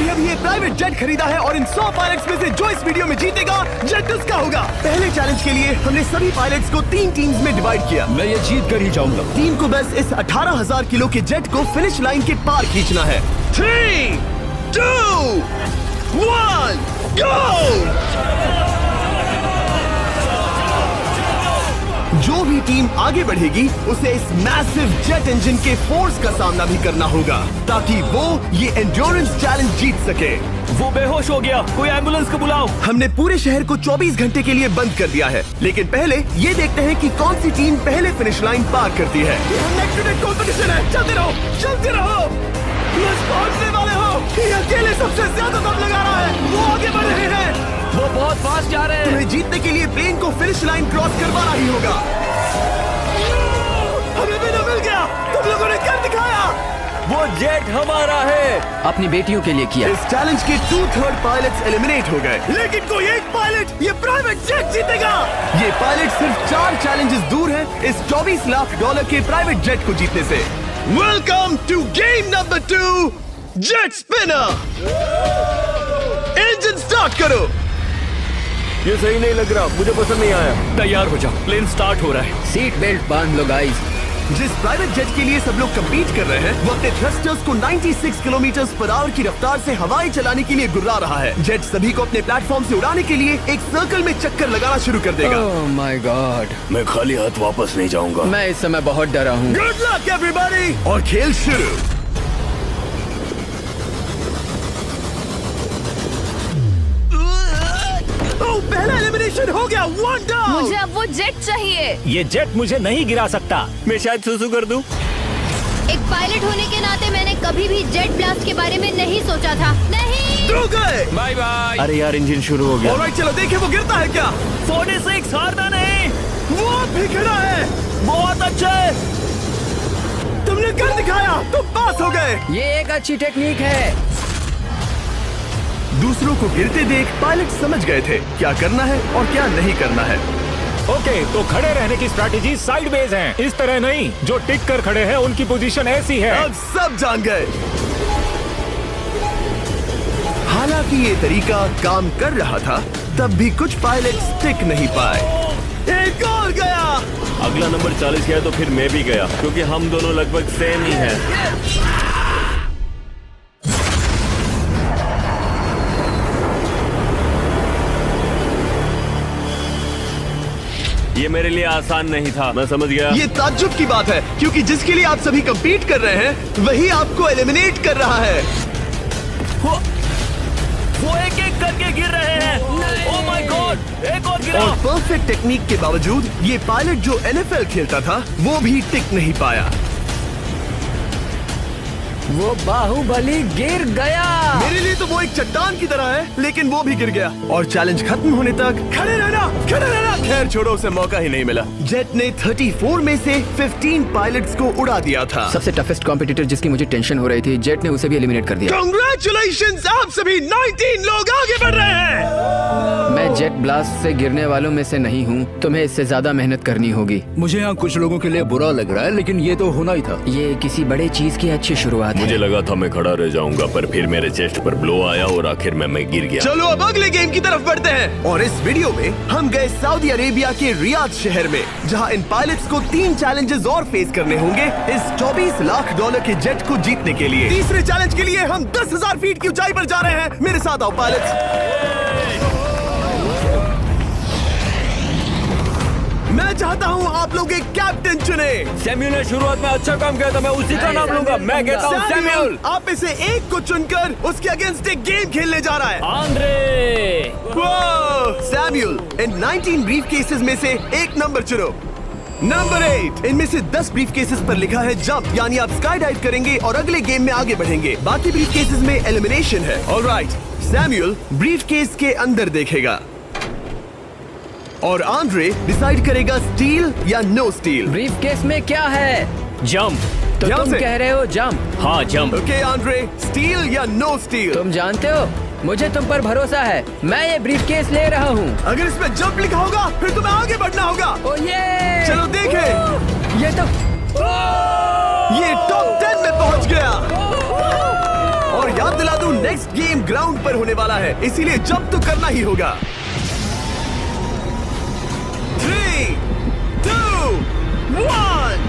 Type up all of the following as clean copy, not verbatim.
अभी ये private jet खरीदा है और इन 100 पायलट्स में से जो इस वीडियो में जीतेगा जेट उसका होगा। पहले चैलेंज के लिए हमने सभी पायलट्स को 3 टीम्स में डिवाइड किया। मैं ये जीत कर ही जाऊंगा। टीम को बस इस 18,000 किलो के जेट को फिनिश लाइन के पार खींचना है। 3, 2, 1, गो! जो भी टीम आगे बढ़ेगी उसे इस मैसिव जेट इंजन के फोर्स का सामना भी करना होगा ताकि वो ये एंड्योरेंस चैलेंज जीत सके। वो बेहोश हो गया, कोई एम्बुलेंस को बुलाओ। हमने पूरे शहर को 24 घंटे के लिए बंद कर दिया है, लेकिन पहले ये देखते हैं कि कौन सी टीम पहले फिनिश लाइन पार करती है। कंपटीशन है, चलते रहो, चलते रहो। पहुंचने वाले हो। ये अकेले सबसे ज्यादा दम लगा रहा है, वो आगे बढ़ रहे हैं। वो बहुत फास्ट जा रहे हैं। तुम्हें जीतने के लिए प्लेन को फिनिश लाइन क्रॉस करवाना ही होगा। हमें भी मिल गया, तुम लोगों ने कर दिखाया। वो जेट हमारा है। अपनी बेटियों के लिए किया। इस चैलेंज के 2/3 पायलट्स एलिमिनेट हो गए, लेकिन कोई एक पायलट ये प्राइवेट जेट जीतेगा। ये पायलट सिर्फ 4 चैलेंजेस दूर है इस $24 लाख के प्राइवेट जेट को जीतने से। Welcome to game number 2, jet spinner. Engine start करो। ये सही नहीं लग रहा, मुझे पसंद नहीं आया। तैयार हो जाओ, प्लेन स्टार्ट हो रहा है। सीट बेल्ट बांध लो गाइस। जिस प्राइवेट जेट के लिए सब लोग कम्पीट कर रहे हैं वो अपने थ्रस्टर्स को 96 किलोमीटर पर आवर की रफ्तार से हवाएं चलाने के लिए गुर्रा रहा है। जेट सभी को अपने प्लेटफॉर्म से उड़ाने के लिए एक सर्कल में चक्कर लगाना शुरू कर देगा। ओह माय गॉड, मैं खाली हाथ वापस नहीं जाऊंगा। मैं इस समय बहुत डरा हूँ। गुड लक एवरीबॉडी, और खेल शुरू। पहला एलिमिनेशन हो गया, 1 डाउन। मुझे अब वो जेट चाहिए। ये जेट मुझे नहीं गिरा सकता। मैं शायद सुसु कर दूं। एक पायलट होने के नाते मैंने कभी भी जेट ब्लास्ट के बारे में नहीं सोचा था। नहीं। 2 गए। Bye bye. अरे यार, इंजन शुरू हो गया। ऑलराइट, चलो देखें वो गिरता है क्या। 46 हारना नहीं। वो भी खड़ा है। बहुत अच्छा है। तुमने कर दिखाया, तुम पास हो गए। ये एक अच्छी टेक्निक है। दूसरों को गिरते देख पायलट समझ गए थे क्या करना है और क्या नहीं करना है। ओके, तो खड़े रहने की स्ट्रैटेजी साइडवेज है, इस तरह नहीं। जो टिक कर खड़े हैं उनकी पोजीशन ऐसी है। अब सब जान गए। हालांकि ये तरीका काम कर रहा था, तब भी कुछ पायलट टिक नहीं पाए। एक और गया। अगला नंबर 40 गया तो फिर मैं भी गया, क्योंकि हम दोनों लगभग सेम ही हैं। ये मेरे लिए आसान नहीं था, मैं समझ गया। ये ताज्जुब की बात है, क्योंकि जिसके लिए आप सभी कंपीट कर रहे हैं वही आपको एलिमिनेट कर रहा है। वो एक एक करके गिर रहे हैं। ओह माय गॉड, एक और गिरा। और परफेक्ट टेक्निक के बावजूद ये पायलट जो NFL खेलता था वो भी टिक नहीं पाया। वो बाहुबली गिर गया। मेरे लिए तो वो एक चट्टान की तरह है, लेकिन वो भी गिर गया। और चैलेंज खत्म होने तक खड़े रहना, खड़े रहना। खैर छोड़ो, उसे मौका ही नहीं मिला। जेट ने 34 में से 15 पायलट्स को उड़ा दिया था। सबसे टफेस्ट कॉम्पिटिटर जिसकी मुझे टेंशन हो रही थी, जेट ने उसे भी एलिमिनेट कर दिया। कांग्रेचुलेशंस, आप सभी 19 लोग आगे बढ़ रहे हैं। मैं जेट ब्लास्ट से गिरने वालों में से नहीं हूँ, तुम्हें इससे ज्यादा मेहनत करनी होगी। मुझे यहाँ कुछ लोगों के लिए बुरा लग रहा है, लेकिन ये तो होना ही था। ये किसी बड़े चीज की अच्छी शुरुआत है। मुझे लगा था मैं खड़ा रह जाऊंगा, पर फिर मेरे चेस्ट पर ब्लो आया और आखिर में मैं गिर गया। चलो अब अगले गेम की तरफ बढ़ते हैं। और इस वीडियो में हम गए सऊदी अरेबिया के रियाद शहर में, जहां इन पायलट्स को 3 चैलेंजेस और फेस करने होंगे इस $24 लाख के जेट को जीतने के लिए। तीसरे चैलेंज के लिए हम 10,000 फीट की ऊंचाई पर जा रहे हैं। मेरे साथ आओ पायलट्स। मैं चाहता हूँ आप लोग एक कैप्टन चुने। सैम्यूल ने शुरुआत में अच्छा काम किया था, मैं उसी का नाम लूंगा। मैं कहता हूँ सैम्यूल। आप में से एक को चुनकर उसके अगेंस्ट एक गेम खेलने जा रहा है। आंद्रे। सैम्यूल, इन 19 ब्रीफ केसेस में से एक नंबर चुनो। नंबर 8। इनमें से 10 ब्रीफ केसेस पर लिखा है जंप, यानी आप स्काई डाइव करेंगे और अगले गेम में आगे बढ़ेंगे। बाकी ब्रीफ केसेस में एलिमिनेशन है। ऑलराइट, सैम्यूल ब्रीफ केस के अंदर देखेगा और आंद्रे डिसाइड करेगा स्टील या नो स्टील। ब्रीफ केस में क्या है? जंप। तो ध्यान तुम से। कह रहे हो जंप? हाँ, जंप। ओके आंद्रे, स्टील या नो स्टील? तुम जानते हो, मुझे तुम पर भरोसा है। मैं ये ब्रीफ केस ले रहा हूँ। अगर इसमें जंप लिखा होगा फिर तुम्हें आगे बढ़ना होगा। ओ ये चलो देखें। ये तो ये टॉप 10 में पहुंच गया और याद दिला दूं, नेक्स्ट गेम ग्राउंड पर होने वाला है, इसीलिए जंप तो करना ही होगा। 3, 2, 1।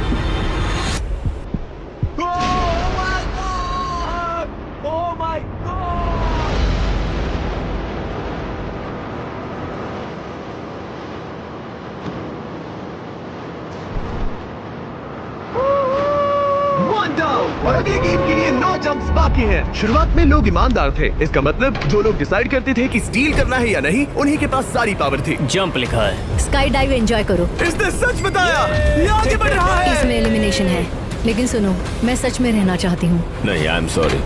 और अगले गेम के लिए 9 जंप्स बाकी हैं। शुरुआत में लोग ईमानदार थे, इसका मतलब जो लोग डिसाइड करते थे कि स्टील करना है या नहीं, उन्हीं के पास सारी पावर थी। जंप लिखा है। स्काई डाइव एंजॉय करो। इसने सच बताया, ये आगे बढ़ रहा है। इसमें एलिमिनेशन है, लेकिन सुनो, मैं सच में रहना चाहती हूँ। नहीं, आई एम सॉरी।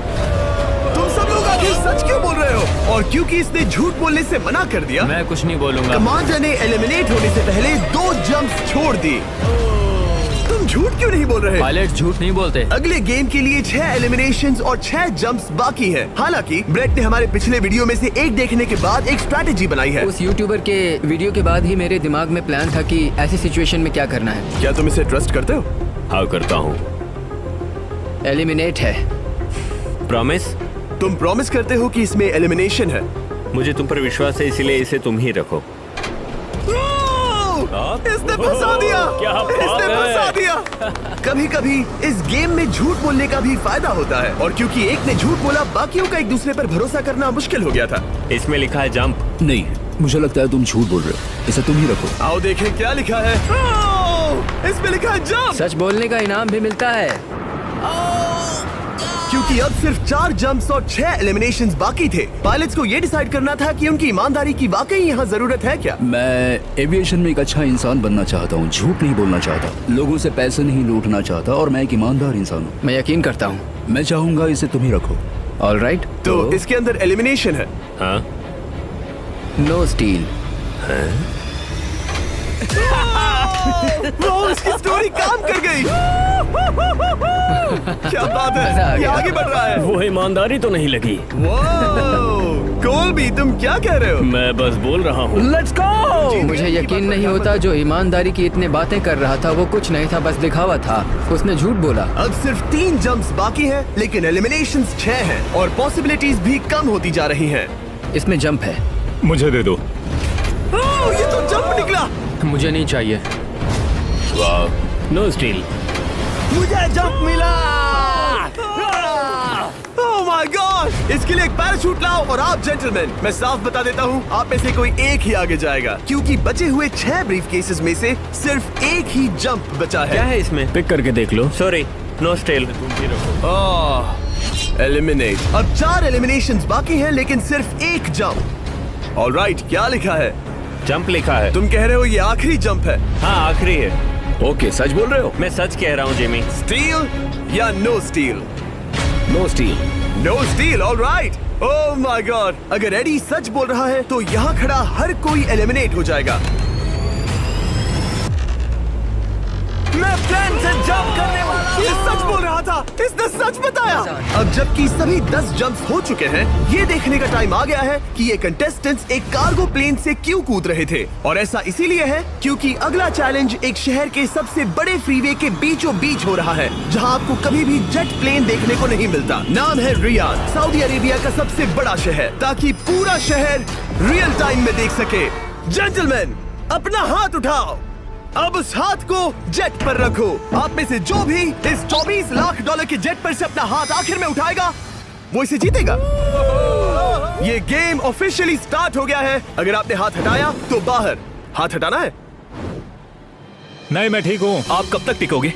तुम सब लोग आखिर सच क्यों बोल रहे हो? और क्योंकि इसने झूठ बोलने से मना कर दिया, मैं कुछ नहीं बोलूंगा। कमांडर ने एलिमिनेट होने से पहले 2 जंप्स छोड़ दी। तुम झूठ क्यों नहीं बोल रहे? पायलट झूठ नहीं बोलते। अगले गेम के लिए 6 एलिमिनेशंस और 6 जंप्स बाकी हैं। हालांकि ब्रेट ने हमारे पिछले वीडियो में से एक देखने के बाद एक स्ट्रैटेजी बनाई है। उस यूट्यूबर के वीडियो के बाद ही मेरे दिमाग में प्लान था कि ऐसी सिचुएशन में क्या करना है। क्या तुम इसे ट्रस्ट करते हो? हाँ, करता हूँ। एलिमिनेट है। प्रॉमिस? तुम प्रॉमिस करते हो कि इसमें एलिमिनेशन है? मुझे तुम पर विश्वास है, इसलिए इसे तुम ही रखो। इसने फंसा दिया। क्या बात इसने है? फंसा दिया। कभी-कभी इस गेम में झूठ बोलने का भी फायदा होता है, और क्योंकि एक ने झूठ बोला, बाकियों का एक दूसरे पर भरोसा करना मुश्किल हो गया था। इसमें लिखा है जंप। नहीं, मुझे लगता है तुम झूठ बोल रहे हो। इसे तुम ही रखो। आओ देखें क्या लिखा है। इसमें लिखा है जंप। सच बोलने का इनाम भी मिलता है। क्योंकि अब सिर्फ 4 जंप्स और 6 एलिमिनेशंस बाकी थे, पायलट्स को ये डिसाइड करना था कि उनकी ईमानदारी की वाकई यहाँ जरूरत है क्या। मैं एविएशन में एक अच्छा इंसान बनना चाहता हूँ, झूठ नहीं बोलना चाहता, लोगों से पैसे नहीं लूटना चाहता, और मैं एक ईमानदार इंसान हूँ। मैं यकीन करता हूँ। मैं चाहूंगा इसे तुम ही रखो। All right. तो इसके अंदर एलिमिनेशन है। हाँ, नो स्टील। वो उसकी स्टोरी काम कर गई। क्या बात मजा आ है, ये गया। आगे बढ़ रहा है। वो ईमानदारी तो नहीं लगी। कोलबी, तुम क्या कह रहे हो? मैं बस बोल रहा हूँ। Let's go. मुझे यकीन नहीं होता, जो ईमानदारी की इतने बातें कर रहा था वो कुछ नहीं था, बस दिखावा था। उसने झूठ बोला। अब सिर्फ 3 जंप्स बाकी हैं, लेकिन एलिमिनेशंस 6 हैं, और पॉसिबिलिटीज भी कम होती जा रही हैं। इसमें जंप है। मुझे दे दो। ये तो जंप निकला। मुझे नहीं चाहिए। No steel. मुझे जंप मिला। ओह माय गॉड! इसके लिए एक पैराशूट लाओ। और आप जेंटलमैन, मैं साफ बता देता हूँ, आप में से कोई एक ही आगे जाएगा, क्योंकि बचे हुए 6 ब्रीफ केसेस में से सिर्फ एक ही जंप बचा क्या है। है इसमें? पिक करके देख लो। Sorry, no steel. तुम ही रखो। एलिमिनेट। अब 4 एलिमिनेशंस बाकी हैं, लेकिन सिर्फ एक जंप। ऑलराइट, क्या लिखा है? जंप लिखा है। तुम कह रहे हो ये आखिरी जंप है? हाँ, आखिरी है। ओके, सच बोल रहे हो? मैं सच कह रहा हूँ जिमी। स्टील या no steal? No steal. No steal. Alright. Oh my God! अगर एडी सच बोल रहा है तो यहाँ खड़ा हर कोई एलिमिनेट हो जाएगा। मैं प्लान से जंप करने वाला। ये सच बोल रहा था, इसने सच बताया। अब जबकि सभी 10 जंप्स हो चुके हैं, ये देखने का टाइम आ गया है कि ये कंटेस्टेंट्स एक कार्गो प्लेन से क्यों कूद रहे थे। और ऐसा इसीलिए है क्योंकि अगला चैलेंज एक शहर के सबसे बड़े फ्रीवे के बीचों बीच हो रहा है, जहां आपको कभी भी जेट प्लेन देखने को नहीं मिलता। नाम है रियाद, सऊदी अरेबिया का सबसे बड़ा शहर, ताकि पूरा शहर रियल टाइम में देख सके। जेंटलमैन, अपना हाथ उठाओ। अब उस हाथ को जेट पर रखो। आप में से जो भी इस 24 लाख डॉलर के जेट पर से अपना हाथ आखिर में उठाएगा, वो इसे जीतेगा। ये गेम ऑफिशियली स्टार्ट हो गया है। अगर आपने हाथ हटाया तो बाहर। हाथ हटाना है। नहीं, मैं ठीक हूँ। आप कब तक टिकोगे?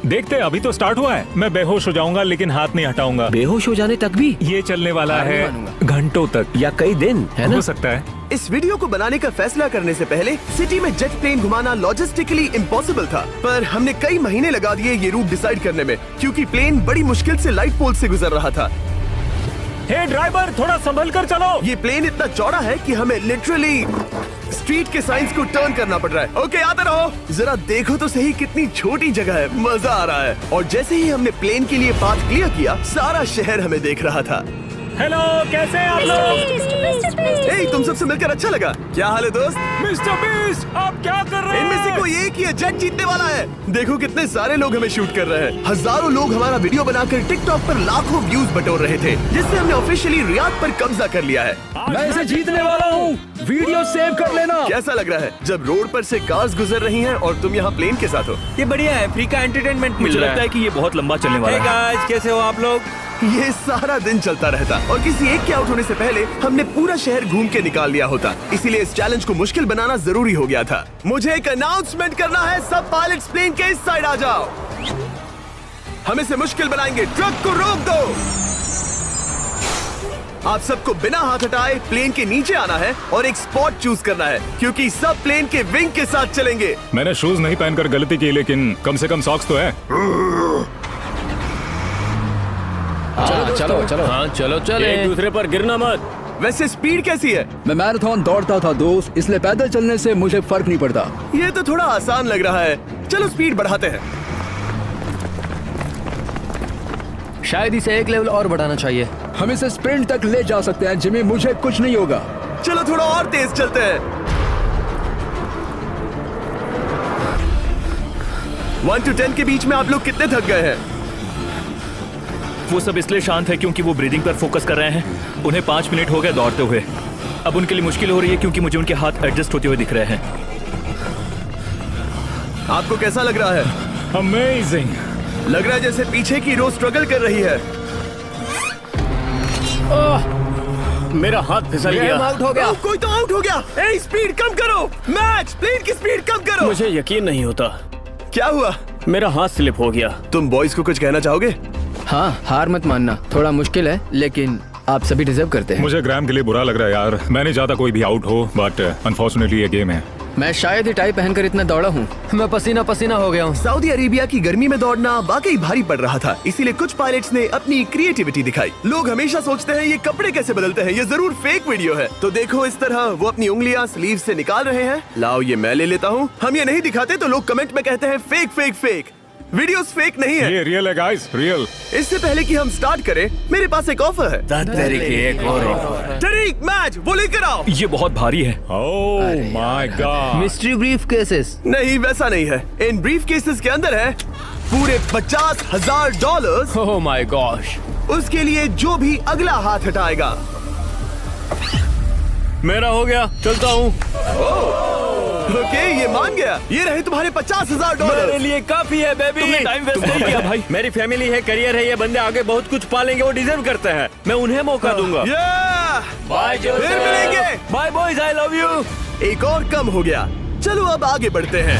देखते हैं, अभी तो स्टार्ट हुआ है। मैं बेहोश हो जाऊंगा, लेकिन हाथ नहीं हटाऊंगा। बेहोश हो जाने तक भी? ये चलने वाला हार नहीं है मानूंगा। घंटों तक, या कई दिन, है ना? हो सकता है। इस वीडियो को बनाने का फैसला करने से पहले सिटी में जेट प्लेन घुमाना लॉजिस्टिकली इम्पॉसिबल था, पर हमने कई महीने लगा दिए ये रूट डिसाइड करने में, क्योंकि प्लेन बड़ी मुश्किल से लाइट पोल से गुजर रहा था। हे ड्राइवर, थोड़ा संभल कर चलो। ये प्लेन इतना चौड़ा है कि हमें लिटरली स्ट्रीट के साइंस को टर्न करना पड़ रहा है। ओके, आते रहो। जरा देखो तो सही कितनी छोटी जगह है, मजा आ रहा है। और जैसे ही हमने प्लेन के लिए पाथ क्लियर किया, सारा शहर हमें देख रहा था। हेलो, कैसे हैं आप लोग? ए, तुम सबसे मिलकर अच्छा लगा। क्या हाल है दोस्त? मिस्टर बीस्ट, आप क्या कर रहे हैं? इनमें से कोई एक ही है जेट जीतने वाला है। देखो कितने सारे लोग हमें शूट कर रहे हैं। हजारों लोग हमारा वीडियो बनाकर टिकटॉक पर लाखों व्यूज बटोर रहे थे, जिससे हमने ऑफिशियली रियाद पर कब्जा कर लिया है। मैं इसे जीतने वाला हूँ। वीडियो सेव कर लेना। कैसा लग रहा है जब रोड पर से कार्स गुजर रही हैं और तुम यहाँ प्लेन के साथ हो? ये बढ़िया है, फ्री का एंटरटेनमेंट मिल मुझे रहा लगता है कि ये बहुत लंबा चलने वाला है। गाइस, कैसे हो आप लोग? ये सारा दिन चलता रहता और किसी एक के आउट होने से पहले हमने पूरा शहर घूम के निकाल लिया होता। इसीलिए इस चैलेंज को मुश्किल बनाना जरूरी हो गया था। मुझे एक अनाउंसमेंट करना है। सब पायलट्स प्लेन के इस साइड आ जाओ। हम इसे मुश्किल बनाएंगे। ट्रक को रोक दो। आप सबको बिना हाथ हटाए प्लेन के नीचे आना है और एक स्पॉट चूज करना है, क्योंकि सब प्लेन के विंग के साथ चलेंगे। मैंने शूज नहीं पहनकर गलती की, लेकिन कम से कम सॉक्स तो है। चलो हाँ चलो चले, एक दूसरे पर गिरना मत। वैसे स्पीड कैसी है? मैं मैराथन दौड़ता था दोस्त, इसलिए पैदल चलने से मुझे फर्क नहीं पड़ता। ये तो थोड़ा आसान लग रहा है। चलो स्पीड बढ़ाते हैं। शायद इसे एक लेवल और बढ़ाना चाहिए। हम इसे स्प्रिंट तक ले जा सकते हैं जिमी, मुझे कुछ नहीं होगा। चलो थोड़ा और तेज चलते हैं। 1 to 10 के बीच में आप लोग कितने थक गए हैं? वो सब इसलिए शांत है क्योंकि वो ब्रीदिंग पर फोकस कर रहे हैं। उन्हें 5 मिनट हो गए दौड़ते हुए। अब उनके लिए मुश्किल हो रही है क्योंकि मुझे उनके हाथ एडजस्ट होते हुए दिख रहे हैं। आपको कैसा लग रहा है? अमेजिंग। लग रहा है जैसे पीछे की रो स्ट्रगल कर रही है। मेरा हाथ फिसल गया। आउट हो गया। कोई तो आउट हो गया। ए, स्पीड कम करो। मैच प्लेन की स्पीड कम करो। मुझे यकीन नहीं होता, क्या हुआ? मेरा हाथ स्लिप हो गया। तुम बॉयज को कुछ कहना चाहोगे? हाँ, हार मत मानना। थोड़ा मुश्किल है, लेकिन आप सभी डिजर्व करते हैं। मुझे ग्राम के लिए बुरा लग रहा है यार। मैं नहीं चाहता कोई भी आउट हो, बट अनफॉर्चुनेटली ये गेम है। मैं शायद ही टाई पहनकर इतना दौड़ा हूँ। मैं पसीना पसीना हो गया हूँ। सऊदी अरेबिया की गर्मी में दौड़ना वाकई भारी पड़ रहा था, इसीलिए कुछ पायलट्स ने अपनी क्रिएटिविटी दिखाई। लोग हमेशा सोचते हैं ये कपड़े कैसे बदलते हैं, ये जरूर फेक वीडियो है। तो देखो इस तरह वो अपनी उंगलियां स्लीव से निकाल रहे हैं। लाओ ये मैं ले लेता हूँ। हम ये नहीं दिखाते तो लोग कमेंट में कहते हैं fake fake fake. Videos fake नहीं है। ये रियल है गाइस, रियल। इससे पहले कि हम स्टार्ट करें, मेरे पास एक ऑफर है। एक और ऑफर। तरीक मैच वो लेकर आओ। ये बहुत भारी है। ओह my God. Mystery brief cases. नहीं वैसा नहीं है। इन ब्रीफ केसेस के अंदर है पूरे $50,000। Oh my gosh. उसके लिए जो भी अगला हाथ हटाएगा। मेरा हो गया, चलता हूँ। ओके, ये मान गया। ये रहे तुम्हारे मेरे $50,000। लिए काफी है बेबी। तुमने टाइम वेस्ट नहीं किया भाई। मेरी फैमिली है, करियर है, ये बंदे आगे बहुत कुछ पालेंगे, वो डिजर्व करते हैं। मैं उन्हें मौका दूंगा। बाय, फिर मिलेंगे। Bye boys, I love you. एक और कम हो गया। चलो अब आगे बढ़ते हैं।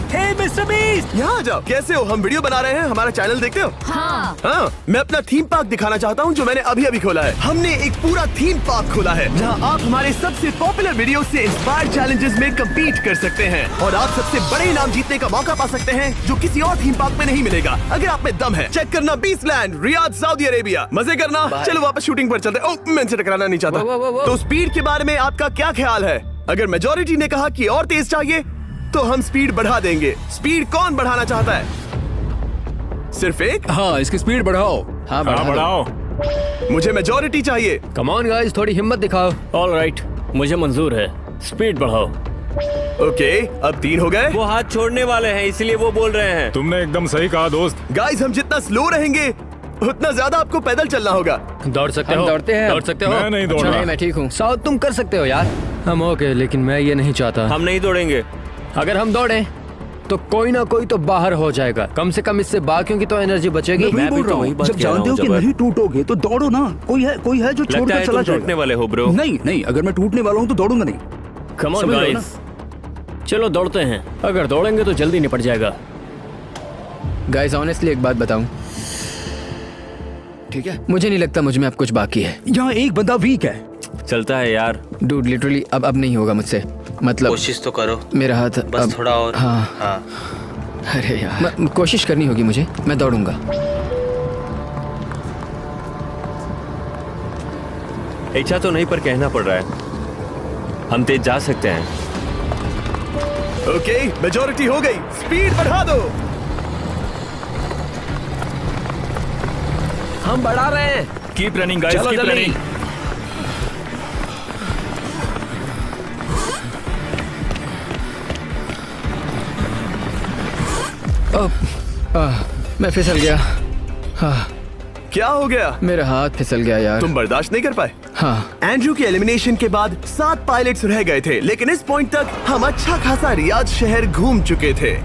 हे मिस्टर बीस्ट, यहाँ आ जाओ। कैसे हो? हम वीडियो बना रहे हैं। हमारा चैनल देखते हो? हाँ, मैं अपना थीम पार्क दिखाना चाहता हूँ जो मैंने अभी अभी खोला है। हमने एक पूरा थीम पार्क खोला है जहाँ आप हमारे सबसे पॉपुलर वीडियो से इंस्पायर्ड चैलेंजेस में कम्पीट कर सकते हैं और आप सबसे बड़े इनाम जीतने का मौका पा सकते हैं जो किसी और थीम पार्क में नहीं मिलेगा। अगर आप में दम है, चेक करना बीस्टलैंड, रियाद, सऊदी अरेबिया। मजे करना। चलो वापस शूटिंग पर चलते हैं। ओह, मैं इनसे टकराना नहीं चाहता। तो स्पीड के बारे में आपका क्या ख्याल है? अगर मेजोरिटी ने कहा कि और तेज चाहिए तो हम स्पीड बढ़ा देंगे। स्पीड कौन बढ़ाना चाहता है? सिर्फ एक? हाँ, इसकी स्पीड बढ़ाओ। हाँ, बढ़ाओ। मुझे मेजोरिटी चाहिए। कम ऑन गाइस, थोड़ी हिम्मत दिखाओ। ऑल राइट, मुझे मंजूर है। स्पीड बढ़ाओ। ओके, अब 3 हो गए। वो हाथ छोड़ने वाले हैं, इसलिए वो बोल रहे हैं। तुमने एकदम सही कहा दोस्त। गाइस, हम जितना स्लो रहेंगे उतना ज्यादा आपको पैदल चलना होगा। दौड़ सकते हो? दौड़ते हैं। दौड़ सकते हो? मैं नहीं दौड़ रहा। मैं ठीक हूँ। साउथ तुम कर सकते हो यार। हम ओके, लेकिन मैं ये नहीं चाहता। हम नहीं दौड़ेंगे। अगर हम दौड़े तो कोई ना कोई तो बाहर हो जाएगा। कम से कम इससे बाकियों की तो एनर्जी बचेगी। मैं बोल रहा हूँ, जब जानते हो कि नहीं टूटोगे तो दौड़ो ना। कोई है जो छोड़कर चला टूटने जाएगा। वाले हो ब्रो। नहीं, अगर मैं टूटने वाला हूँ तो दौड़ूंगा नहीं। कम ऑन समझ रहे हो गाइस, चलो दौड़ते हैं। अगर दौड़ेंगे तो जल्दी निपट जाएगा। गाइस ऑनेस्टली एक बात बताऊं, ठीक है, मुझे नहीं लगता मुझ में अब कुछ बाकी है। यहाँ एक बंदा वीक है। चलता है यार। डूड लिटरली अब नहीं होगा मुझसे। मतलब कोशिश तो करो। मेरा हाथ बस अब, थोड़ा और। हाँ। अरे यार, कोशिश करनी होगी मुझे। मैं दौड़ूंगा। इच्छा तो नहीं पर कहना पड़ रहा है। हम तेज जा सकते हैं। ओके, मेजोरिटी हो गई। स्पीड बढ़ा दो। हम बढ़ा रहे हैं। कीप रनिंग गाइस, चलो कीप जल्दी। रनिंग। मैं फिसल गया। क्या हो गया? मेरा हाथ फिसल गया यार। तुम बर्दाश्त नहीं कर पाए? हाँ। एंड्रू के एलिमिनेशन के बाद 7 पायलट्स रह गए थे, लेकिन इस पॉइंट तक हम अच्छा खासा रियाद शहर घूम चुके थे।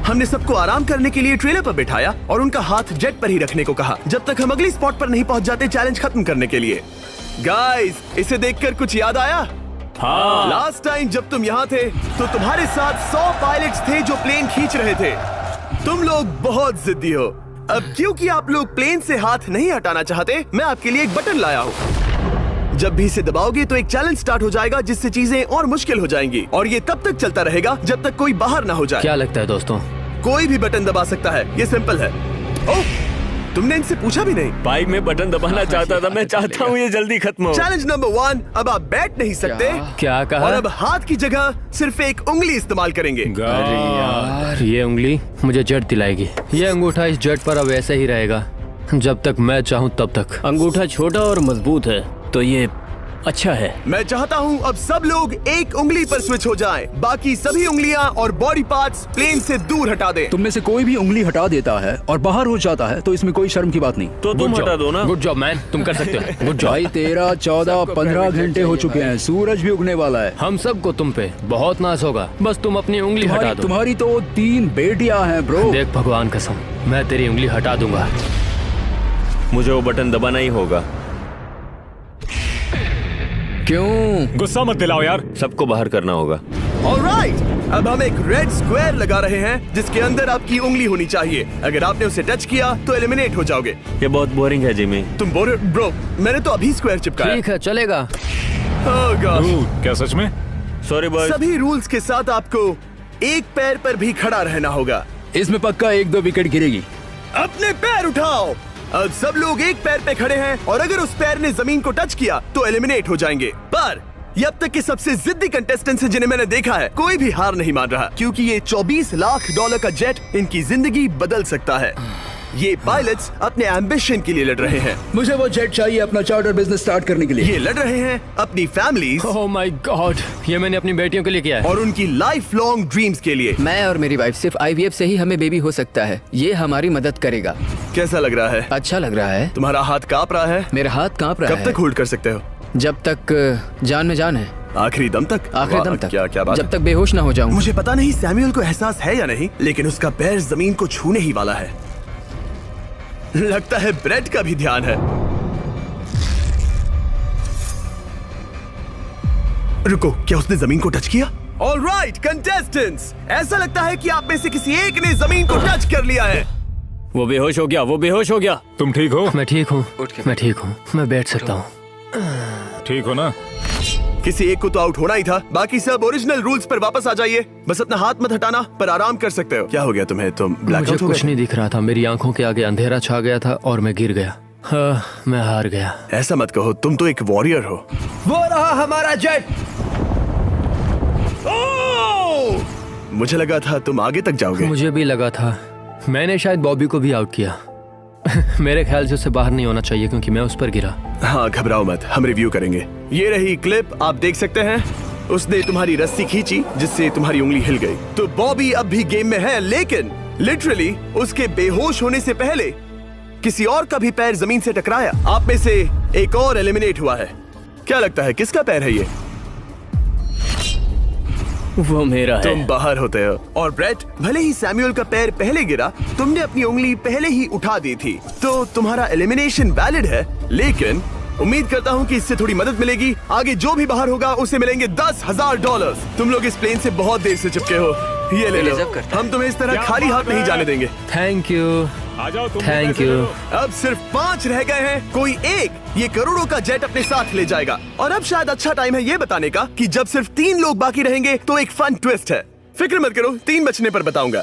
हमने सबको आराम करने के लिए ट्रेलर पर बिठाया और उनका हाथ जेट पर ही रखने को कहा जब तक हम अगली स्पॉट पर नहीं पहुंच जाते चैलेंज खत्म करने के लिए। गाइस, इसे देखकर कुछ याद आया? हाँ। लास्ट टाइम जब तुम यहाँ थे तो तुम्हारे साथ 100 पायलट्स थे जो प्लेन खींच रहे थे। तुम लोग बहुत जिद्दी हो। अब क्योंकि आप लोग प्लेन से हाथ नहीं हटाना चाहते, मैं आपके लिए एक बटन लाया हूँ। जब भी इसे दबाओगे तो एक चैलेंज स्टार्ट हो जाएगा जिससे चीजें और मुश्किल हो जाएंगी और ये तब तक चलता रहेगा जब तक कोई बाहर ना हो जाए। क्या लगता है दोस्तों? कोई भी बटन दबा सकता है, ये सिंपल है। ओह, तुमने इनसे पूछा भी नहीं। भाई मैं बटन दबाना चाहता था, मैं चाहता हूँ ये जल्दी खत्म हो। चैलेंज नंबर 1, अब आप बैठ नहीं सकते। क्या कहा? और अब हाथ की जगह सिर्फ एक उंगली इस्तेमाल करेंगे। अरे यार, ये उंगली मुझे जट दिलाएगी। ये अंगूठा इस जट पर अब ऐसे ही रहेगा जब तक मैं चाहूँ तब तक। अंगूठा छोटा और मजबूत है तो ये अच्छा है। मैं चाहता हूँ अब सब लोग एक उंगली पर स्विच हो जाएं। बाकी सभी उंगलियां और बॉडी पार्ट्स प्लेन से दूर हटा दें। तुम में से कोई भी उंगली हटा देता है और बाहर हो जाता है तो इसमें कोई शर्म की बात नहीं। तो तुम हटा दो ना। गुड जॉब मैन, तुम कर सकते हो। Good job. भाई 13, 14, 15 घंटे हो चुके हैं, सूरज भी उगने वाला है। हम सबको तुम पे बहुत नाज होगा, बस तुम अपनी उंगली हटा दो। तुम्हारी तो 3 बेटियां हैं ब्रो। देख भगवान कसम, मैं तेरी उंगली हटा दूंगा। मुझे वो बटन दबाना ही होगा। क्यों? गुस्सा मत दिलाओ यार। सबको बाहर करना होगा। ऑलराइट, अब हम एक रेड स्क्वायर लगा रहे हैं जिसके अंदर आपकी उंगली होनी चाहिए। अगर आपने उसे टच किया तो एलिमिनेट हो जाओगे। ये बहुत बोरिंग है जिमी। तुम बोल रहे ब्रो, मैंने तो अभी स्क्वायर चिपकाया। ठीक है, चलेगा। Oh gosh। क्या सच में? Sorry boy. सभी रूल्स के साथ आपको एक पैर पर भी खड़ा रहना होगा। इसमें पक्का 1-2 विकेट गिरेगी। अपने पैर उठाओ। अब सब लोग एक पैर पे खड़े हैं और अगर उस पैर ने जमीन को टच किया तो एलिमिनेट हो जाएंगे। पर ये अब तक के सबसे जिद्दी कंटेस्टेंट्स हैं जिन्हें मैंने देखा है। कोई भी हार नहीं मान रहा क्योंकि ये $24 लाख का जेट इनकी जिंदगी बदल सकता है। ये पायलट्स अपने एम्बिशन के लिए लड़ रहे हैं। मुझे वो जेट चाहिए अपना चार्टर बिजनेस स्टार्ट करने के लिए। ये लड़ रहे हैं अपनी फैमिलीज ओह माय गॉड, ये मैंने अपनी बेटियों के लिए किया है। और उनकी लाइफ लॉन्ग ड्रीम्स के लिए। मैं और मेरी वाइफ सिर्फ IVF से ही हमें बेबी हो सकता है। ये हमारी मदद करेगा। कैसा लग रहा है? अच्छा लग रहा है। तुम्हारा हाथ कांप रहा है? मेरा हाथ कांप रहा कब है। तक होल्ड कर सकते हो? जब तक जान में जान है। आखिरी दम तक? आखिरी दम वाह, तक। क्या बात जब है। तक बेहोश ना हो जाऊं। मुझे पता नहीं सैमुअल को एहसास है या नहीं, लेकिन उसका पैर जमीन को छूने ही वाला है। लगता है ब्रेड का भी ध्यान है। रुको, क्या उसने जमीन को टच किया? ऑलराइट कंटेस्टेंट्स, ऐसा लगता है कि आप में से किसी एक ने जमीन को टच कर लिया है। वो बेहोश हो गया, वो बेहोश हो गया। तुम ठीक हो? मैं ठीक हूँ, मैं ठीक हूँ, मैं बैठ सकता हूँ। ठीक हो ना? किसी एक को तो आउट होना ही था। बाकी सब ओरिजिनल रूल्स पर वापस आ जाइए। बस अपना हाथ मत हटाना, पर आराम कर सकते हो। क्या हो गया तुम्हें? तुम मुझे ब्लैकआउट हो कुछ गए? नहीं दिख रहा था, मेरी आंखों के आगे अंधेरा छा गया था और मैं गिर गया। हाँ, मैं हार गया। ऐसा मत कहो, तुम तो एक वॉरियर हो। वो रहा हमारा जेट। मुझे लगा था तुम आगे तक जाओगे। मुझे भी लगा था। मैंने शायद बॉबी को भी आउट किया। मेरे ख्याल से उसे बाहर नहीं होना चाहिए क्योंकि मैं उस पर गिरा। हाँ, घबराओ मत, हम रिव्यू करेंगे। ये रही क्लिप, आप देख सकते हैं। उसने तुम्हारी रस्सी खींची जिससे तुम्हारी उंगली हिल गई। तो बॉबी अब भी गेम में है, लेकिन लिटरली उसके बेहोश होने से पहले किसी और का भी पैर जमीन से टकराया। आप में से एक और एलिमिनेट हुआ है। क्या लगता है किसका पैर है ये? वो मेरा है। तुम बाहर होते हो। और ब्रेट, भले ही सैमुअल का पैर पहले गिरा, तुमने अपनी उंगली पहले ही उठा दी थी, तो तुम्हारा एलिमिनेशन वैलिड है। लेकिन उम्मीद करता हूँ कि इससे थोड़ी मदद मिलेगी। आगे जो भी बाहर होगा उसे मिलेंगे $10,000। तुम लोग इस प्लेन से बहुत देर से चिपके हो। ये ले लो, हम तुम्हें इस तरह खाली हाथ नहीं जाने देंगे। थैंक यू, आ जाओ तुम। Thank you. अब सिर्फ 5 रह गए हैं। कोई एक ये करोड़ों का जेट अपने साथ ले जाएगा। और अब शायद अच्छा टाइम है ये बताने का कि जब सिर्फ 3 लोग बाकी रहेंगे तो एक फन ट्विस्ट है। फिक्र मत करो, 3 बचने पर बताऊंगा।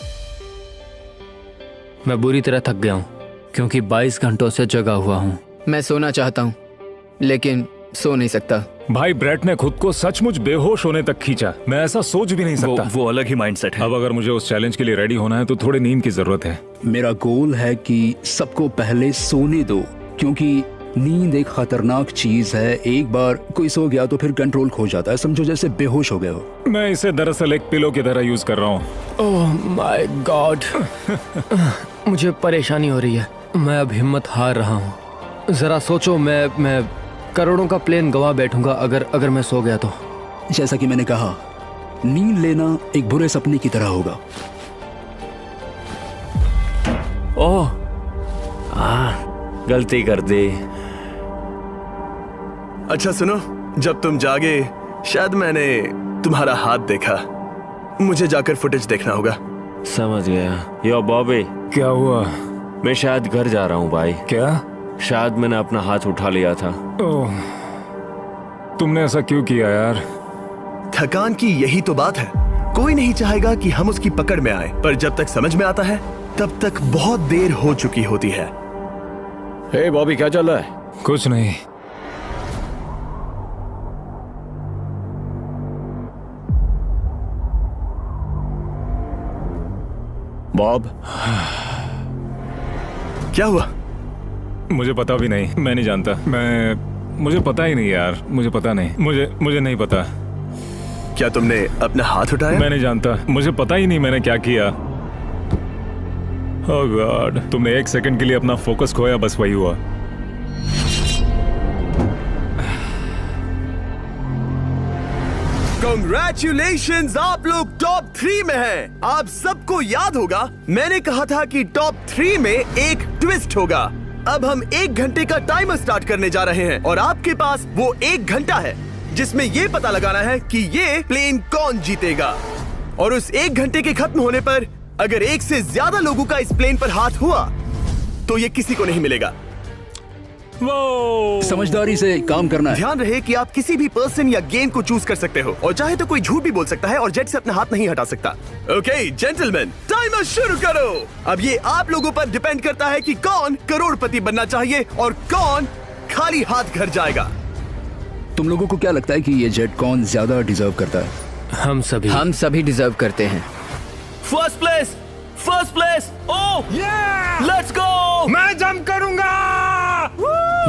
मैं बुरी तरह थक गया हूँ क्योंकि 22 घंटों से जगा हुआ हूँ। मैं सोना चाहता हूँ लेकिन सो नहीं सकता। भाई ब्रेट ने खुद को सचमुच बेहोश होने तक खींचा। मैं ऐसा सोच भी नहीं सकता। वो अलग ही माइंडसेट है। अब अगर मुझे उस चैलेंज के लिए रेडी होना है तो थोड़ी नींद की जरूरत है। मेरा गोल है कि सबको पहले सोने दो, क्योंकि नींद एक खतरनाक चीज है। एक बार कोई सो गया तो फिर कंट्रोल खो जाता है, समझो जैसे बेहोश हो गए हो। मैं इसे दरअसल एक पिलो की तरह यूज कर रहा हूँ। ओह माय गॉड, मुझे परेशानी हो रही है। मैं अब हिम्मत हार रहा हूँ। जरा सोचो, मैं करोड़ों का प्लेन गवा बैठूंगा अगर मैं सो गया तो। जैसा कि मैंने कहा, नींद लेना एक बुरे सपने की तरह होगा। ओह, गलती कर दी। अच्छा सुनो, जब तुम जागे शायद मैंने तुम्हारा हाथ देखा। मुझे जाकर फुटेज देखना होगा। समझ गया। यो बॉबी, क्या हुआ? मैं शायद घर जा रहा हूँ भाई। क्या? शायद मैंने अपना हाथ उठा लिया था। ओह, तुमने ऐसा क्यों किया यार? थकान की यही तो बात है। कोई नहीं चाहेगा कि हम उसकी पकड़ में आए, पर जब तक समझ में आता है तब तक बहुत देर हो चुकी होती है। हे बॉबी, क्या चल रहा है? कुछ नहीं। बॉब, क्या हुआ? मुझे पता भी नहीं, मैं नहीं जानता। मुझे पता ही नहीं यार, मुझे पता नहीं। मुझे नहीं पता। क्या तुमने अपना हाथ उठाया? मैं नहीं जानता, मुझे पता ही नहीं मैंने क्या किया। ओह गॉड, तुमने एक सेकंड के लिए अपना फोकस खोया, बस वही हुआ। Congratulations, आप लोग टॉप 3 में हैं। आप सबको याद होगा, मैंने कहा था कि टॉप 3 में एक ट्विस्ट होगा। अब हम 1 घंटे का टाइमर स्टार्ट करने जा रहे हैं और आपके पास वो 1 घंटा है जिसमें ये पता लगाना है कि ये प्लेन कौन जीतेगा। और उस 1 घंटे के खत्म होने पर अगर एक से ज्यादा लोगों का इस प्लेन पर हाथ हुआ तो ये किसी को नहीं मिलेगा। समझदारी से काम करना है। ध्यान रहे कि आप किसी भी पर्सन या गेम को चूज कर सकते हो और चाहे तो कोई झूठ भी बोल सकता है और जेट से अपना हाथ नहीं हटा सकता। ओके जेंटलमैन, टाइमर शुरू करो। अब ये आप लोगों पर डिपेंड करता है कि कौन करोड़पति बनना चाहिए और कौन खाली हाथ घर जाएगा। तुम लोगों को क्या लगता है कि ये जेट कौन ज्यादा डिजर्व करता है? हम सभी डिजर्व करते हैं। First place. Oh let's go. मैं जंप करूंगा।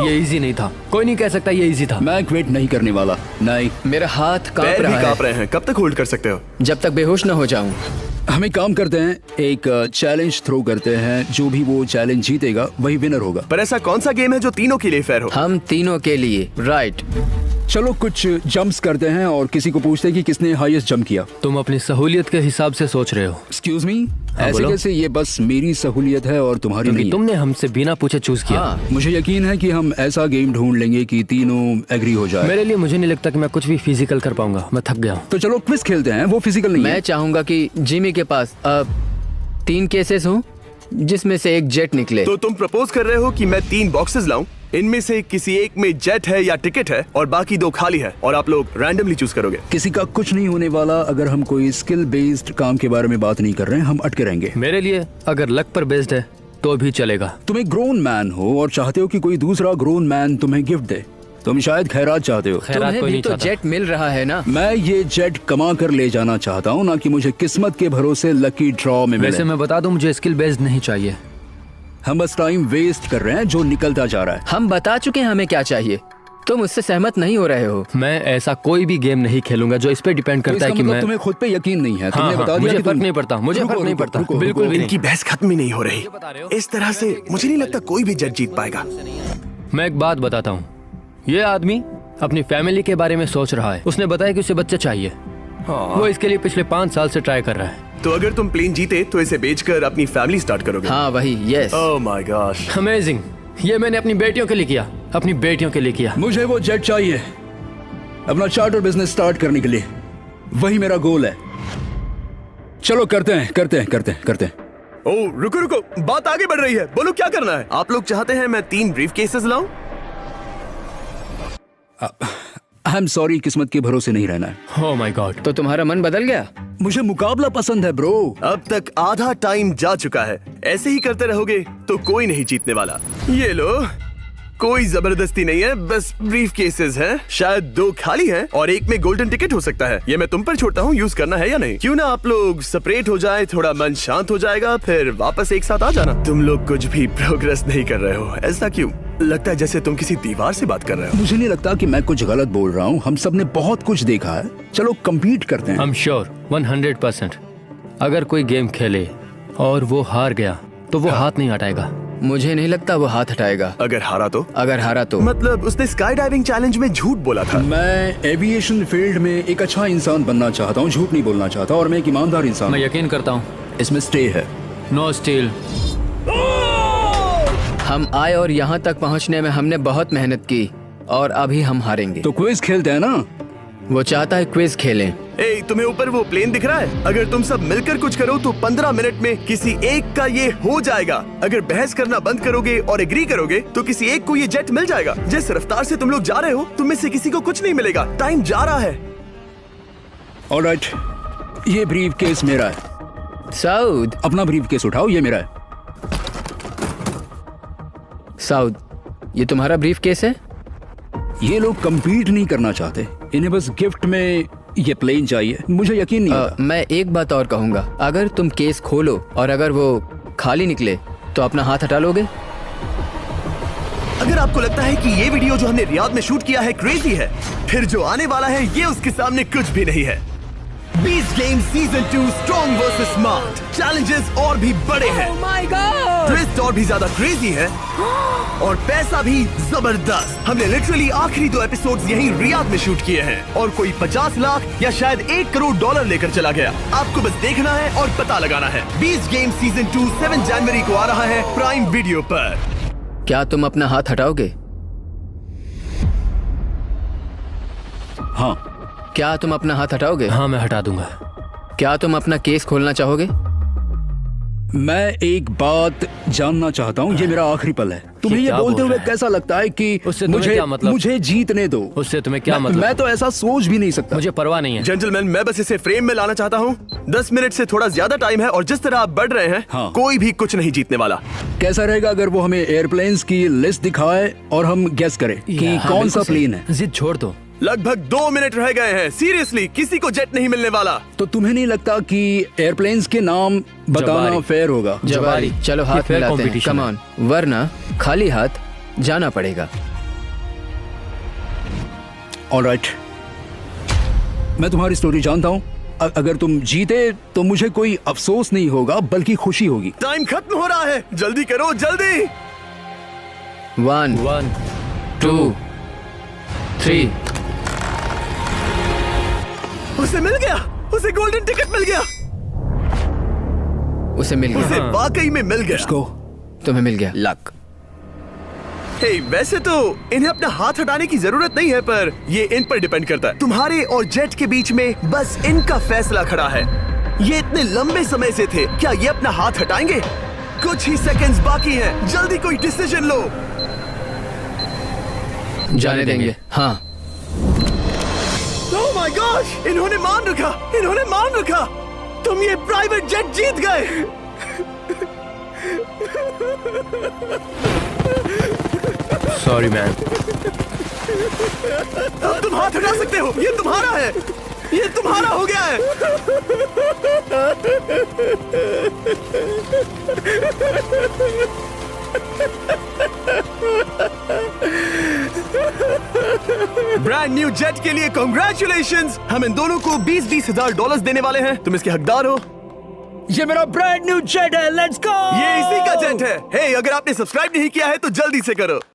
ये इजी नहीं था, कोई नहीं कह सकता ये इजी था। मैं क्विट नहीं करने वाला। नहीं, मेरा हाथ कांप पैर भी रहा कांप है रहे हैं। कब तक होल्ड कर सकते हो? जब तक बेहोश न हो जाऊं। हम एक काम करते हैं, एक चैलेंज थ्रो करते हैं। जो भी वो चैलेंज जीतेगा वही विनर होगा। पर ऐसा कौन सा गेम है जो तीनों के लिए फेयर हो? हम तीनों के लिए, राइट। चलो कुछ जंप्स करते हैं और किसी को पूछते हैं कि किसने हाईएस्ट जंप किया। तुम अपनी सहूलियत के हिसाब से सोच रहे हो। एक्सक्यूज मी, ऐसे बोलो। कैसे? ये बस मेरी सहूलियत है और तुम्हारी क्योंकि नहीं। तुमने हमसे बिना पूछे चूज किया। हाँ, मुझे यकीन है कि हम ऐसा गेम ढूंढ लेंगे कि तीनों एग्री हो जाए। मेरे लिए मुझे नहीं लगता कि मैं कुछ भी फिजिकल कर पाऊंगा, मैं थक गया हूँ। तो चलो क्विज खेलते हैं, वो फिजिकल नहीं मैं है। चाहूंगा कि जिमी के पास अब 3 केसेस हों जिसमें से एक जेट निकले। तो तुम प्रपोज कर रहे हो कि मैं 3 बॉक्सेस लाऊं, इनमें से किसी एक में जेट है या टिकट है और बाकी 2 खाली है और आप लोग रैंडमली चूज करोगे। किसी का कुछ नहीं होने वाला अगर हम कोई स्किल बेस्ड काम के बारे में बात नहीं कर रहे हैं। हम अटके रहेंगे। मेरे लिए अगर लक पर बेस्ड है तो भी चलेगा। तुम एक ग्रोन मैन हो और चाहते हो कि कोई दूसरा ग्रोन मैन तुम्हें गिफ्ट दे। तुम शायद खैरात चाहते हो। खैरात तुम्हें कोई भी नहीं तो चाहता। जेट मिल रहा है ना। मैं ये जेट कमा कर ले जाना चाहता हूँ, ना कि मुझे किस्मत के भरोसे लकी ड्रॉ में वैसे मिले। मैं बता दूं, मुझे स्किल बेस्ड नहीं चाहिए। हम बस टाइम वेस्ट कर रहे हैं जो निकलता जा रहा है। हम बता चुके हैं हमें क्या चाहिए। तुम उससे सहमत नहीं हो रहे हो। मैं ऐसा कोई भी गेम नहीं खेलूंगा जो इस पे डिपेंड तो करता है इसका कि मतलब मैं तुम्हें खुद पे यकीन नहीं है। तुमने हाँ, बता दिया मुझे कि फर्क तुम- नहीं पड़ता, मुझे रुको, फर्क नहीं रुको, पड़ता, रुको, बिल्कुल रुको। भी नहीं। इनकी बहस खत्म ही नहीं हो रही। इस तरह से मुझे नहीं लगता कोई भी जज जीत पाएगा। मैं एक बात बताता हूँ, ये आदमी अपनी फैमिली के बारे में सोच रहा है। उसने बताया कि उसे बच्चे चाहिए। वो इसके लिए पिछले 5 साल से ट्राई कर रहा है। तो अगर तुम प्लेन जीते तो इसे बेचकर अपनी फैमिली स्टार्ट करोगे। हाँ वही, yes. Oh my gosh, amazing. ये मैंने अपनी बेटियों के लिए किया, अपनी बेटियों के लिए किया। मुझे वो जेट चाहिए अपना चार्टर बिजनेस स्टार्ट करने के लिए। वही मेरा गोल है। चलो करते हैं। ओह रुको, बात आगे बढ़ रही है। बोलो क्या करना है? आप लोग चाहते हैं मैं 3 ब्रीफ केसेस लाऊं? आई एम सॉरी, किस्मत के भरोसे नहीं रहना है। ओह माय गॉड। तो तुम्हारा मन बदल गया? मुझे मुकाबला पसंद है ब्रो। अब तक आधा टाइम जा चुका है। ऐसे ही करते रहोगे तो कोई नहीं जीतने वाला। ये लो, कोई जबरदस्ती नहीं है, बस ब्रीफ केसेस हैं। शायद 2 खाली हैं और एक में गोल्डन टिकट हो सकता है। ये मैं तुम पर छोड़ता हूँ, यूज करना है या नहीं। क्यों ना आप लोग सेपरेट हो जाए, थोड़ा मन शांत हो जाएगा, फिर वापस एक साथ आ जाना। तुम लोग कुछ भी प्रोग्रेस नहीं कर रहे हो, ऐसा क्यों? लगता है जैसे तुम किसी दीवार से बात कर रहे हो। मुझे नहीं लगता कि मैं कुछ गलत बोल रहा हूँ। हम सब ने बहुत कुछ देखा है। चलो compete करते हैं। I'm sure 100%। अगर कोई गेम खेले और वो हार गया तो वो हाथ नहीं हटाएगा। मुझे नहीं लगता वो हाथ हटाएगा। अगर हारा तो? अगर हारा तो मतलब उसने स्काई डाइविंग चैलेंज में झूठ बोला था। मैं एविएशन फील्ड में एक अच्छा इंसान बनना चाहता हूँ, झूठ नहीं बोलना चाहता, और मैं एक ईमानदार इंसान मैं हूँ। यकीन करता हूँ। इसमें स्टे है। No steal. हम आए और यहाँ तक पहुँचने में हमने बहुत मेहनत की और अभी हम हारेंगे। तो क्विज खेलते हैं ना? वो चाहता है क्विज खेलें। ए, तुम्हें ऊपर वो प्लेन दिख रहा है? अगर तुम सब मिलकर कुछ करो तो 15 मिनट में किसी एक का ये हो जाएगा। अगर बहस करना बंद करोगे और एग्री करोगे तो किसी एक को ये जेट मिल जाएगा। जिस रफ्तार से तुम लोग जा रहे हो, तुम में से किसी को कुछ नहीं मिलेगा। टाइम जा रहा है। ऑलराइट, ये ब्रीफ केस मेरा है। साउद, अपना ब्रीफ केस उठाओ, ये मेरा है। साउद, ये तुम्हारा ब्रीफ केस है? ये लोग compete नहीं करना चाहते, इन्हें बस गिफ्ट में ये प्लेन चाहिए। मुझे यकीन नहीं होता। मैं एक बात और कहूंगा, अगर तुम केस खोलो और अगर वो खाली निकले तो अपना हाथ हटा लोगे? अगर आपको लगता है कि ये वीडियो जो हमने रियाद में शूट किया है क्रेजी है, फिर जो आने वाला है ये उसके सामने कुछ भी नहीं है। Beast game season 2 strong versus smart challenges और भी बड़े हैं। ट्विस्ट और भी ज्यादा क्रेजी है और पैसा भी जबरदस्त। हमने लिटरली आखिरी 2 एपिसोड्स यहीं रियाद में शूट किए हैं और कोई 50 लाख या शायद $1 करोड़ लेकर चला गया। आपको बस देखना है और पता लगाना है। बीस्ट गेम सीजन 2 7 जनवरी को आ रहा है प्राइम वीडियो पर। क्या तुम अपना हाथ हटाओगे? हाँ। क्या तुम अपना हाथ हटाओगे? हाँ, मैं हटा दूंगा। क्या तुम अपना केस खोलना चाहोगे? मैं एक बात जानना चाहता हूँ, ये मेरा आखिरी पल है। तुम्हें ये क्या बोलते बोल हुए रहा है? कैसा लगता है कि उससे तुम्हें मुझे क्या मतलब? मुझे जीतने दो? उससे तुम्हें क्या मतलब? मैं तो ऐसा सोच भी नहीं सकता। मुझे परवाह नहीं है। जेंटलमैन, मैं बस इसे फ्रेम में लाना चाहता हूँ। 10 मिनट से थोड़ा ज्यादा टाइम है और जिस तरह आप बढ़ रहे हैं, हाँ। कोई भी कुछ नहीं जीतने वाला। कैसा रहेगा अगर वो हमें एयरप्लेन्स की लिस्ट दिखाए और हम गेस करें कि हाँ, कौन बिल्कुल सा सही। प्लेन है? जिद छोड़ दो। लगभग 2 मिनट रह गए हैं। सीरियसली, किसी को जेट नहीं मिलने वाला। तो तुम्हें नहीं लगता कि एयरप्लेन्स के नाम बताना जवारी। फेयर होगा? जवारी। चलो ये हाथ fair मिलाते हैं। competition कम है। ऑन, वरना खाली हाथ जाना पड़ेगा। ऑलराइट, मैं तुम्हारी स्टोरी जानता हूँ। अगर तुम जीते तो मुझे कोई अफसोस नहीं होगा बल्कि खुशी होगी। टाइम खत्म हो रहा है, जल्दी करो, जल्दी। 1 1 2 3। उसे मिल गया, उसे गोल्डन टिकट मिल गया। उसे मिल गया। उसे वाकई में मिल गया। इसको तुम्हें मिल गया। लक। हे, वैसे तो इन्हें अपना हाथ हटाने की जरूरत नहीं है, पर ये इन पर डिपेंड करता है। तुम्हारे और जेट के बीच में बस इनका फैसला खड़ा है। ये इतने लंबे समय से थे, क्या ये अपना हाथ हटाएंगे? कुछ ही सेकंड्स बाकी हैं, जल्दी कोई डिसीजन लो। जाने देंगे। हाँ। ओह माय गॉश, इन्होंने मान रखा, इन्होंने मान रखा। तुम ये प्राइवेट जेट जीत गए। Sorry man. अब तुम हाथ हटा सकते हो, ये तुम्हारा है, ये तुम्हारा हो गया है। ब्रांड न्यू जेट के लिए कांग्रेचुलेशंस। हम इन दोनों को 20-20 हजार $20 देने वाले हैं। तुम इसके हकदार हो। ये मेरा ब्रांड न्यू जेट है, लेट्स गो। ये इसी का जेट है। हे, अगर आपने सब्सक्राइब नहीं किया है तो जल्दी से करो।